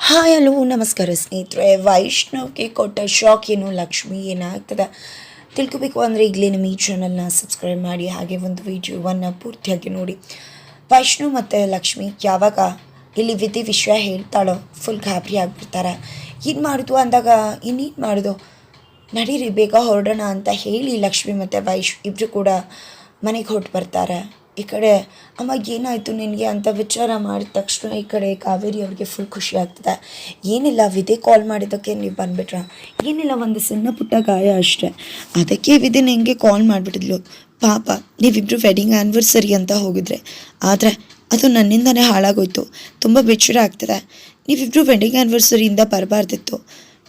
Hi hello ನಮಸ್ಕಾರ ಸ್ನೇಹಿತರೆ. ವೈಷ್ಣವ್ಗೆ ಕೊಟ್ಟ ಶಾಕ್ ಏನು, ಲಕ್ಷ್ಮಿ ಏನಾಗ್ತದೆ ತಿಳ್ಕೊಬೇಕು ಅಂದರೆ ಈಗಲೇ ನಮ್ಮ ಈ ಚಾನಲ್ನ ಸಬ್ಸ್ಕ್ರೈಬ್ ಮಾಡಿ, ಹಾಗೆ ಒಂದು ವಿಡಿಯೋವನ್ನು ಪೂರ್ತಿಯಾಗಿ ನೋಡಿ. ವೈಷ್ಣವ್ ಮತ್ತು ಲಕ್ಷ್ಮಿ ಯಾವಾಗ ಇಲ್ಲಿ ವಿಷಯ ಹೇಳ್ತಾಳೋ ಫುಲ್ ಗಾಬರಿ ಆಗಿಬಿಡ್ತಾರೆ. ಏನು ಮಾಡೋದು ಅಂದಾಗ ಇನ್ನೇನು ಮಾಡೋದು, ನಡೀರಿ ಬೇಗ ಹೊರಡೋಣ ಅಂತ ಹೇಳಿ ಲಕ್ಷ್ಮಿ ಮತ್ತು ಇಬ್ಬರು ಕೂಡ ಮನೆಗೆ ಹೊರಟು ಬರ್ತಾರೆ. ಈ ಕಡೆ ಅಮ್ಮ ಏನಾಯಿತು ನಿನಗೆ ಅಂತ ವಿಚಾರ ಮಾಡಿದ ತಕ್ಷಣ ಈ ಕಡೆ ಕಾವೇರಿ ಅವ್ರಿಗೆ ಫುಲ್ ಖುಷಿ ಆಗ್ತದೆ. ಏನಿಲ್ಲ, ವಿದೆ ಕಾಲ್ ಮಾಡಿದ್ದಕ್ಕೆ ನೀವು ಬಂದುಬಿಟ್ರ, ಏನಿಲ್ಲ ಒಂದು ಸಣ್ಣ ಪುಟ್ಟ ಗಾಯ ಅಷ್ಟೇ, ಅದಕ್ಕೆ ವಿದೆ ನನಗೆ ಕಾಲ್ ಮಾಡಿಬಿಟ್ಟಿದ್ಲು. ಪಾಪ ನೀವಿಬ್ಬರು ವೆಡ್ಡಿಂಗ್ ಆ್ಯನಿವರ್ಸರಿ ಅಂತ ಹೋಗಿದ್ರೆ, ಆದರೆ ಅದು ನನ್ನಿಂದನೇ ಹಾಳಾಗೋಯ್ತು, ತುಂಬ ಬೇಜಾರ ಆಗ್ತದೆ. ನೀವಿಬ್ಬರು ವೆಡ್ಡಿಂಗ್ ಆ್ಯನಿವರ್ಸರಿಯಿಂದ ಬರಬಾರ್ದಿತ್ತು.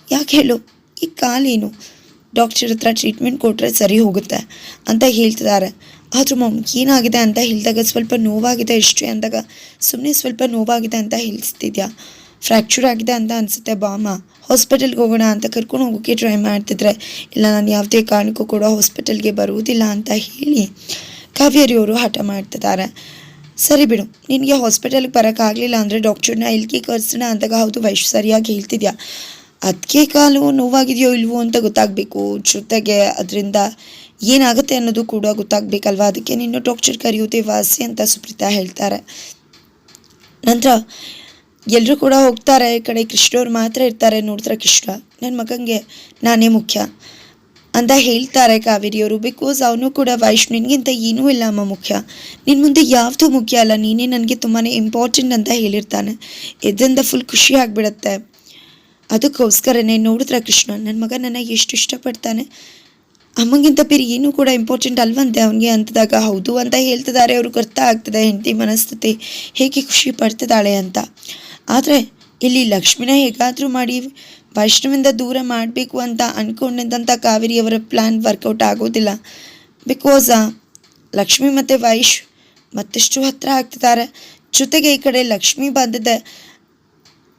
ಯಾಕೆ ಹೇಳು, ಈ ಕಾಲೇನು ಡಾಕ್ಟರ್ ಹತ್ರ ಟ್ರೀಟ್ಮೆಂಟ್ ಕೊಟ್ಟರೆ ಸರಿ ಹೋಗುತ್ತೆ ಅಂತ ಹೇಳ್ತಿದ್ದಾರೆ. ಆದರೂ ಏನಾಗಿದೆ ಅಂತ ಹೇಳಿದಾಗ ಸ್ವಲ್ಪ ನೋವಾಗಿದೆ ಅಷ್ಟೇ ಅಂದಾಗ ಸುಮ್ಮನೆ ಸ್ವಲ್ಪ ನೋವಾಗಿದೆ ಅಂತ ಹೇಳ್ತಿದ್ಯಾ, ಫ್ರ್ಯಾಕ್ಚರ್ ಆಗಿದೆ ಅಂತ ಅನಿಸುತ್ತೆ, ಬಾಮ ಹಾಸ್ಪಿಟಲ್ಗೆ ಹೋಗೋಣ ಅಂತ ಕರ್ಕೊಂಡು ಹೋಗೋಕ್ಕೆ ಟ್ರೈ ಮಾಡ್ತಿದ್ರೆ, ಇಲ್ಲ ನಾನು ಯಾವುದೇ ಕಾರಣಕ್ಕೂ ಕೂಡ ಹಾಸ್ಪಿಟಲ್ಗೆ ಬರುವುದಿಲ್ಲ ಅಂತ ಹೇಳಿ ಕಾವೇರಿಯವರು ಹಠ ಮಾಡ್ತಿದ್ದಾರೆ. ಸರಿ ಬಿಡು, ನಿನಗೆ ಹಾಸ್ಪಿಟಲ್ಗೆ ಬರೋಕ್ಕಾಗಲಿಲ್ಲ ಅಂದರೆ ಡಾಕ್ಟರ್ನ ಇಲ್ಲಿಗೆ ಕರ್ಸೋಣ ಅಂದಾಗ, ಹೌದು ಸರಿಯಾಗಿ ಹೇಳ್ತಿದ್ಯಾ, ಅದಕ್ಕೆ ಕಾಲು ನೋವಾಗಿದೆಯೋ ಇಲ್ವೋ ಅಂತ ಗೊತ್ತಾಗಬೇಕು, ಜೊತೆಗೆ ಅದರಿಂದ ಏನಾಗುತ್ತೆ ಅನ್ನೋದು ಕೂಡ ಗೊತ್ತಾಗಬೇಕಲ್ವ, ಅದಕ್ಕೆ ನಿನ್ನ ಡಾಕ್ಟರ್ ಕರೆಯುವುದೇ ವಾಸಿ ಅಂತ ಸುಪ್ರೀತಾ ಹೇಳ್ತಾರೆ. ನಂತರ ಎಲ್ಲರೂ ಕೂಡ ಹೋಗ್ತಾರೆ. ಈ ಕಡೆ ಕೃಷ್ಣವ್ರು ಮಾತ್ರ ಇರ್ತಾರೆ. ನೋಡಿದ್ರೆ ಕೃಷ್ಣ, ನನ್ನ ಮಗನಿಗೆ ನಾನೇ ಮುಖ್ಯ ಅಂತ ಹೇಳ್ತಾರೆ ಕಾವೇರಿಯವರು. ಬಿಕಾಸ್ ಅವನು ಕೂಡ ನಿನಗಿಂತ ಏನೂ ಇಲ್ಲ ಅಮ್ಮ ಮುಖ್ಯ, ನಿನ್ನ ಮುಂದೆ ಯಾವುದೂ ಮುಖ್ಯ ಅಲ್ಲ, ನೀನೇ ನನಗೆ ತುಂಬಾ ಇಂಪಾರ್ಟೆಂಟ್ ಅಂತ ಹೇಳಿರ್ತಾನೆ. ಇದರಿಂದ ಫುಲ್ ಖುಷಿ ಆಗಿಬಿಡತ್ತೆ. ಅದಕ್ಕೋಸ್ಕರನೇ ನೋಡಿದ್ರೆ ಕೃಷ್ಣ, ನನ್ನ ಮಗ ನನ್ನ ಎಷ್ಟು ಇಷ್ಟಪಡ್ತಾನೆ, ಅಮ್ಮಗಿಂತ ಬೇರೆ ಏನೂ ಕೂಡ ಇಂಪಾರ್ಟೆಂಟ್ ಅಲ್ವಂತೆ ಅವನಿಗೆ ಅಂತದಾಗ, ಹೌದು ಅಂತ ಹೇಳ್ತಿದ್ದಾರೆ. ಅವ್ರಿಗೆ ಅರ್ಥ ಆಗ್ತದೆ ಹೆಂಡತಿ ಮನಸ್ಥಿತಿ ಹೇಗೆ ಖುಷಿ ಪಡ್ತಿದ್ದಾಳೆ ಅಂತ. ಆದರೆ ಇಲ್ಲಿ ಲಕ್ಷ್ಮಿನ ಹೇಗಾದರೂ ಮಾಡಿ ವೈಷ್ಣವಿಂದ ದೂರ ಮಾಡಬೇಕು ಅಂತ ಅಂದ್ಕೊಂಡಿದ್ದಂಥ ಕಾವೇರಿಯವರ ಪ್ಲ್ಯಾನ್ ವರ್ಕೌಟ್ ಆಗೋದಿಲ್ಲ. ಬಿಕಾಸ್ ಲಕ್ಷ್ಮಿ ಮತ್ತು ಮತ್ತಷ್ಟು ಹತ್ತಿರ ಆಗ್ತಿದ್ದಾರೆ. ಜೊತೆಗೆ ಈ ಕಡೆ ಲಕ್ಷ್ಮಿ ಬಂದಿದ್ದೆ,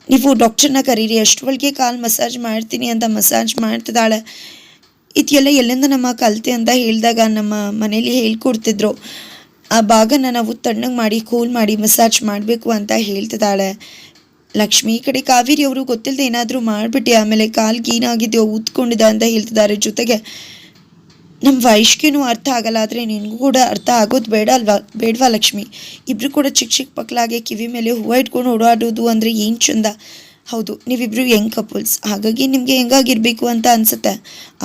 ನೀವು ಡಾಕ್ಟರ್ನ ಕರೀರಿ, ಅಷ್ಟರೊಳಗೆ ಕಾಲು ಮಸಾಜ್ ಮಾಡ್ತೀನಿ ಅಂತ ಮಸಾಜ್ ಮಾಡ್ತಿದ್ದಾಳೆ. ಇದೆಲ್ಲ ಎಲ್ಲಿಂದ ನಮ್ಮ ಕಲಿತೆ ಅಂತ ಹೇಳಿದಾಗ ನಮ್ಮ ಮನೇಲಿ ಹೇಳ್ಕೊಡ್ತಿದ್ರು. ಆ ಭಾಗನ ನಾವು ತಣ್ಣಗೆ ಮಾಡಿ ಕೂಲ್ ಮಾಡಿ ಮಸಾಜ್ ಮಾಡಬೇಕು ಅಂತ ಹೇಳ್ತಿದ್ದಾಳೆ ಲಕ್ಷ್ಮಿ. ಈ ಕಡೆ ಕಾವೇರಿ ಅವರು ಗೊತ್ತಿಲ್ಲದೆ ಏನಾದರೂ ಮಾಡಿಬಿಟ್ಟು ಆಮೇಲೆ ಕಾಲ್ಗೆ ಏನಾಗಿದೆಯೋ ಊದ್ಕೊಂಡಿದೆ ಅಂತ ಹೇಳ್ತಿದ್ದಾರೆ. ಜೊತೆಗೆ ನಮ್ಮ ವೈಷ್ಗೆನೂ ಅರ್ಥ ಆಗಲ್ಲ, ಆದರೆ ನಿನಗೂ ಕೂಡ ಅರ್ಥ ಆಗೋದು ಬೇಡವಾ ಲಕ್ಷ್ಮಿ. ಇಬ್ಬರು ಕೂಡ ಚಿಕ್ಕ ಚಿಕ್ಕ ಮಕ್ಕಳಾಗೆ ಕಿವಿ ಮೇಲೆ ಹೂವು ಇಟ್ಕೊಂಡು ಓಡಾಡೋದು ಅಂದರೆ ಏನು ಚಂದ. ಹೌದು, ನೀವಿಬ್ಬರು ಯಂಗ್ ಕಪಲ್ಸ್, ಹಾಗಾಗಿ ನಿಮಗೆ ಹೆಂಗಾಗಿರಬೇಕು ಅಂತ ಅನಿಸುತ್ತೆ.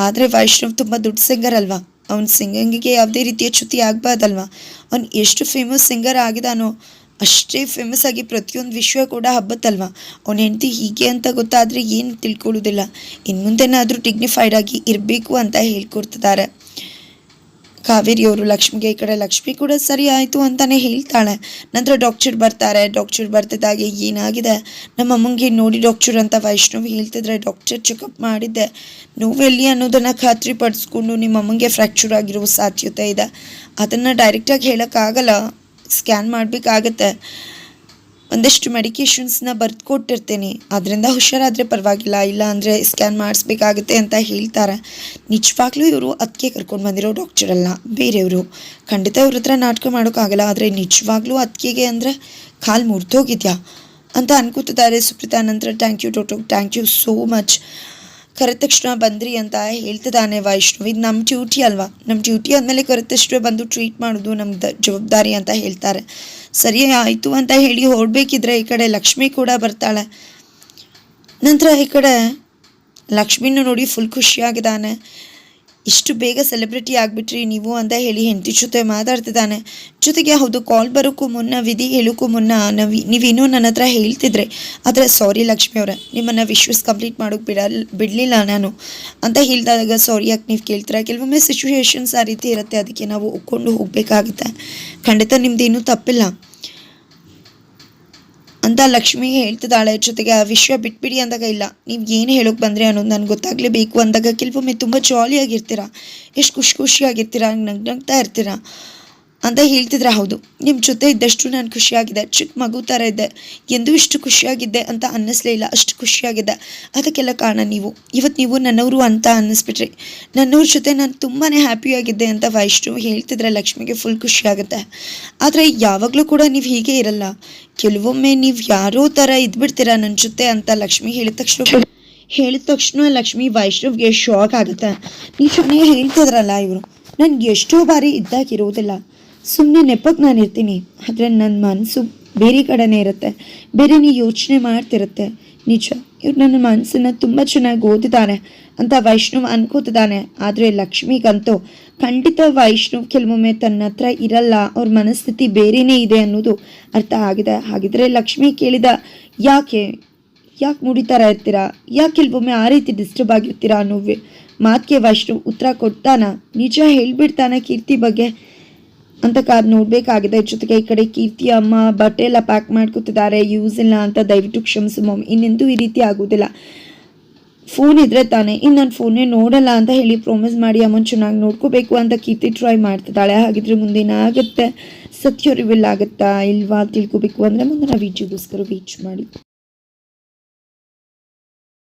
ಆದರೆ ವೈಷ್ಣವ್ ತುಂಬ ದೊಡ್ಡ ಸಿಂಗರ್ ಅಲ್ವಾ, ಅವ್ನ ಸಿಂಗಿಂಗಿಗೆ ಯಾವುದೇ ರೀತಿಯ ಚ್ಯುತಿ ಆಗಬಾರ್ದಲ್ವಾ. ಅವ್ನು ಎಷ್ಟು ಫೇಮಸ್ ಸಿಂಗರ್ ಆಗಿದಾನೋ ಅಷ್ಟೇ ಫೇಮಸ್ ಆಗಿ ಪ್ರತಿಯೊಂದು ವಿಷಯ ಕೂಡ ಹಬ್ಬತ್ತಲ್ವ. ಅವನ ಹೆಂಡತಿ ಹೀಗೆ ಅಂತ ಗೊತ್ತಾದರೆ ಏನು ತಿಳ್ಕೊಳ್ಳೋದಿಲ್ಲ. ಇನ್ನು ಮುಂದೆನಾದರೂ ಡಿಗ್ನಿಫೈಡ್ ಆಗಿ ಇರಬೇಕು ಅಂತ ಹೇಳ್ಕೊಡ್ತಿದ್ದಾರೆ ಕಾವೇರಿಯವರು ಲಕ್ಷ್ಮಿಗೆ. ಈ ಕಡೆ ಲಕ್ಷ್ಮಿ ಕೂಡ ಸರಿ ಆಯಿತು ಅಂತಲೇ ಹೇಳ್ತಾಳೆ. ನಂತರ ಡಾಕ್ಟರ್ ಬರ್ತಾರೆ. ಡಾಕ್ಟರ್ ಬರ್ತಿದ್ದಾಗೆ ಏನಾಗಿದೆ ನಮ್ಮ ಅಮ್ಮಂಗೆ ನೋಡಿ ಡಾಕ್ಟರ್ ಅಂತ ವೈಷ್ಣವಿ ಹೇಳ್ತಿದ್ರೆ, ಡಾಕ್ಟರ್ ಚೆಕಪ್ ಮಾಡಿದ್ದೆ, ನೋವೆಲ್ಲಿ ಅನ್ನೋದನ್ನು ಖಾತ್ರಿ ಪಡಿಸ್ಕೊಂಡು ನಿಮ್ಮ ಅಮ್ಮಂಗೆ ಫ್ರ್ಯಾಕ್ಚರ್ ಆಗಿರೋ ಸಾಧ್ಯತೆ ಇದೆ, ಅದನ್ನು ಡೈರೆಕ್ಟಾಗಿ ಹೇಳೋಕ್ಕಾಗಲ್ಲ, ಸ್ಕ್ಯಾನ್ ಮಾಡಬೇಕಾಗತ್ತೆ, ಒಂದಷ್ಟು ಮೆಡಿಕೇಶನ್ಸ್ನ ಬರೆದು ಕೊಟ್ಟಿರ್ತೀನಿ, ಅದರಿಂದ ಹುಷಾರಾದರೆ ಪರವಾಗಿಲ್ಲ, ಇಲ್ಲ ಅಂದರೆ ಸ್ಕ್ಯಾನ್ ಮಾಡಿಸ್ಬೇಕಾಗುತ್ತೆ ಅಂತ ಹೇಳ್ತಾರೆ. ನಿಜವಾಗ್ಲೂ ಇವರು ಅದಕ್ಕೆ ಕರ್ಕೊಂಡು ಬಂದಿರೋ ಡಾಕ್ಟರ್ ಅಲ್ಲ, ಬೇರೆಯವರು. ಖಂಡಿತ ಇವ್ರ ಹತ್ರ ನಾಟಕ ಮಾಡೋಕ್ಕಾಗಲ್ಲ, ಆದರೆ ನಿಜವಾಗ್ಲೂ ಅದಕ್ಕೆ ಅಂದರೆ ಕಾಲು ಮುರಿದೋಗಿದ್ಯಾ ಅಂತ ಅನ್ಕೋತಿದ್ದಾರೆ ಸುಪ್ರೀತಾ. ನಂತರ thank you doctor, thank you so much, ಕರೆದ ತಕ್ಷಣ ಬಂದ್ರಿ ಅಂತ ಹೇಳ್ತಿದ್ದಾನೆ ವೈಷ್ಣವ್. ಇದು ನಮ್ಮ ಡ್ಯೂಟಿ ಅಲ್ವಾ, ನಮ್ಮ ಡ್ಯೂಟಿ ಆದಮೇಲೆ ಕರೆದ ತಕ್ಷಣ ಬಂದು ಟ್ರೀಟ್ ಮಾಡೋದು ನಮ್ದು ಜವಾಬ್ದಾರಿ ಅಂತ ಹೇಳ್ತಾರೆ. ಸರಿ ಆಯಿತು ಅಂತ ಹೇಳಿ ಹೊರಡ್ಬೇಕಿದ್ರೆ ಈ ಕಡೆ ಲಕ್ಷ್ಮಿ ಕೂಡ ಬರ್ತಾಳೆ. ನಂತರ ಈ ಕಡೆ ಲಕ್ಷ್ಮಿನೂ ನೋಡಿ ಫುಲ್ ಖುಷಿಯಾಗಿದ್ದಾನೆ. ಇಷ್ಟು ಬೇಗ ಸೆಲೆಬ್ರಿಟಿ ಆಗಿಬಿಟ್ರಿ ನೀವು ಅಂತ ಹೇಳಿ ಹೆಂಡತಿ ಜೊತೆ ಮಾತಾಡ್ತಿದ್ದಾನೆ. ಜೊತೆಗೆ ಹೌದು, ಕಾಲ್ ಬರೋಕ್ಕೂ ಮುನ್ನ, ವಿಧಿ ಹೇಳೋಕ್ಕೂ ಮುನ್ನ ನೀವೇನೋ ನನ್ನ ಹತ್ರ ಹೇಳ್ತಿದ್ರೆ, ಆದರೆ ಸಾರಿ ಲಕ್ಷ್ಮಿ ಅವರೇ, ನಿಮ್ಮನ್ನು ವಿಶ್ವಾಸ ಕಂಪ್ಲೀಟ್ ಮಾಡೋಕ್ಕೆ ಬಿಡಲಿಲ್ಲ ನಾನು ಅಂತ ಹೇಳಿದಾಗ, ಸಾರಿ ಯಾಕೆ ನೀವು ಕೇಳ್ತೀರಾ, ಕೆಲವೊಮ್ಮೆ ಸಿಚುವೇಶನ್ಸ್ ಆ ರೀತಿ ಇರುತ್ತೆ, ಅದಕ್ಕೆ ನಾವು ಒಪ್ಕೊಂಡು ಹೋಗಬೇಕಾಗುತ್ತೆ, ಖಂಡಿತ ನಿಮ್ದೇನೂ ತಪ್ಪಿಲ್ಲ ಅಂತ ಲಕ್ಷ್ಮಿ ಹೇಳ್ತಿದ್ದಾಳೆ. ಜೊತೆಗೆ ಆ ವಿಷಯ ಬಿಟ್ಬಿಡಿ ಅಂದಾಗ, ಇಲ್ಲ ನೀವು ಏನು ಹೇಳೋಕೆ ಬಂದರೆ ಅನ್ನೋದು ನನಗೆ ಗೊತ್ತಾಗಲೇಬೇಕು ಅಂದಾಗ, ಕೆಲವೊಮ್ಮೆ ತುಂಬ ಜಾಲಿಯಾಗಿರ್ತೀರ, ಎಷ್ಟು ಖುಷಿಯಾಗಿರ್ತೀರ, ನಗ್ನಗ್ತಾ ಇರ್ತೀರ ಅಂತ ಹೇಳ್ತಿದ್ರೆ. ಹೌದು, ನಿಮ್ಮ ಜೊತೆ ಇದ್ದಷ್ಟು ನಾನು ಖುಷಿಯಾಗಿದೆ, ಚಿಕ್ಕ ಮಗು ಥರ ಇದ್ದೆ, ಎಂದೂ ಇಷ್ಟು ಖುಷಿಯಾಗಿದ್ದೆ ಅಂತ ಅನ್ನಿಸ್ಲೇ ಇಲ್ಲ, ಅಷ್ಟು ಖುಷಿಯಾಗಿದ್ದೆ. ಅದಕ್ಕೆಲ್ಲ ಕಾರಣ ನೀವು. ಇವತ್ತು ನೀವು ನನ್ನವರು ಅಂತ ಅನ್ನಿಸ್ಬಿಟ್ರಿ. ನನ್ನವ್ರ ಜೊತೆ ನಾನು ತುಂಬಾ ಹ್ಯಾಪಿಯಾಗಿದ್ದೆ ಅಂತ ವೈಷ್ಣವ್ ಹೇಳ್ತಿದ್ರೆ ಲಕ್ಷ್ಮಿಗೆ ಫುಲ್ ಖುಷಿಯಾಗುತ್ತೆ. ಆದರೆ ಯಾವಾಗಲೂ ಕೂಡ ನೀವು ಹೀಗೆ ಇರಲ್ಲ, ಕೆಲವೊಮ್ಮೆ ನೀವು ಯಾರೋ ಥರ ಇದ್ಬಿಡ್ತೀರಾ ನನ್ನ ಜೊತೆ ಅಂತ ಲಕ್ಷ್ಮಿ ಹೇಳಿದ ತಕ್ಷಣ ಲಕ್ಷ್ಮಿ ವೈಷ್ಣವ್ಗೆ ಶಾಕ್ ಆಗುತ್ತೆ. ನೀವು ಚೆನ್ನಾಗಿ ಹೇಳ್ತಿದ್ರಲ್ಲ, ಇವರು ನನಗೆ ಎಷ್ಟೋ ಬಾರಿ ಇದ್ದಾಗಿರೋದಿಲ್ಲ, ಸುಮ್ಮನೆ ನೆಪಕ್ಕೆ ನಾನು ಇರ್ತೀನಿ, ಆದರೆ ನನ್ನ ಮನಸ್ಸು ಬೇರೆ ಕಡೆನೇ ಇರುತ್ತೆ, ಬೇರೆನೇ ಯೋಚನೆ ಮಾಡ್ತಿರುತ್ತೆ. ನಿಜ, ಇವ್ರು ನನ್ನ ಮನಸ್ಸನ್ನು ತುಂಬ ಚೆನ್ನಾಗಿ ಓದಿದ್ದಾನೆ ಅಂತ ವೈಷ್ಣವ್ ಅನ್ಕೋತಿದ್ದಾನೆ. ಆದರೆ ಲಕ್ಷ್ಮಿಗಂತೂ ಖಂಡಿತ ವೈಷ್ಣವ್ ಕೆಲವೊಮ್ಮೆ ತನ್ನ ಹತ್ರ ಇರಲ್ಲ, ಅವ್ರ ಮನಸ್ಥಿತಿ ಬೇರೆಯೇ ಇದೆ ಅನ್ನೋದು ಅರ್ಥ ಆಗಿದೆ. ಹಾಗಿದ್ರೆ ಲಕ್ಷ್ಮಿ ಕೇಳಿದ ಯಾಕೆ ಮುಡಿತಾರ ಇರ್ತೀರಾ, ಯಾಕೆ ಕೆಲವೊಮ್ಮೆ ಆ ರೀತಿ ಡಿಸ್ಟರ್ಬ್ ಆಗಿರ್ತೀರಾ ಅನ್ನೋ ಮಾತಿಗೆ ವೈಷ್ಣವ್ ಉತ್ತರ ಕೊಡ್ತಾನ, ನಿಜ ಹೇಳ್ಬಿಡ್ತಾನೆ ಕೀರ್ತಿ ಬಗ್ಗೆ ಅಂತ ಕಾದು ನೋಡಬೇಕಾಗಿದೆ. ಜೊತೆಗೆ ಈ ಕಡೆ ಕೀರ್ತಿ ಅಮ್ಮ ಬಟ್ಟೆ ಎಲ್ಲ ಪ್ಯಾಕ್ ಮಾಡ್ಕೊತಿದ್ದಾರೆ, ಯೂಸ್ ಇಲ್ಲ ಅಂತ ದಯವಿಟ್ಟು ಕ್ಷಮಿಸು ಮಮ್ಮಿ, ಇನ್ನೆಂದೂ ಈ ರೀತಿ ಆಗೋದಿಲ್ಲ, ಫೋನ್ ಇದ್ರೆ ತಾನೆ, ಇನ್ನು ನಾನು ಫೋನೇ ನೋಡಲ್ಲ ಅಂತ ಹೇಳಿ ಪ್ರಾಮಿಸ್ ಮಾಡಿ ಅಮ್ಮನ ಚೆನ್ನಾಗಿ ನೋಡ್ಕೋಬೇಕು ಅಂತ ಕೀರ್ತಿ ಟ್ರೈ ಮಾಡ್ತಿದ್ದಾಳೆ. ಹಾಗಿದ್ರೆ ಮುಂದೇನ ಆಗುತ್ತೆ, ಸತ್ಯ ರಿವೀಲ್ ಆಗುತ್ತಾ ಇಲ್ವಾ ತಿಳ್ಕೊಬೇಕು ಅಂದರೆ ಮುಂದಿನ ವಿಡಿಯೋಗೋಸ್ಕರ ವೇಟ್ ಮಾಡಿ.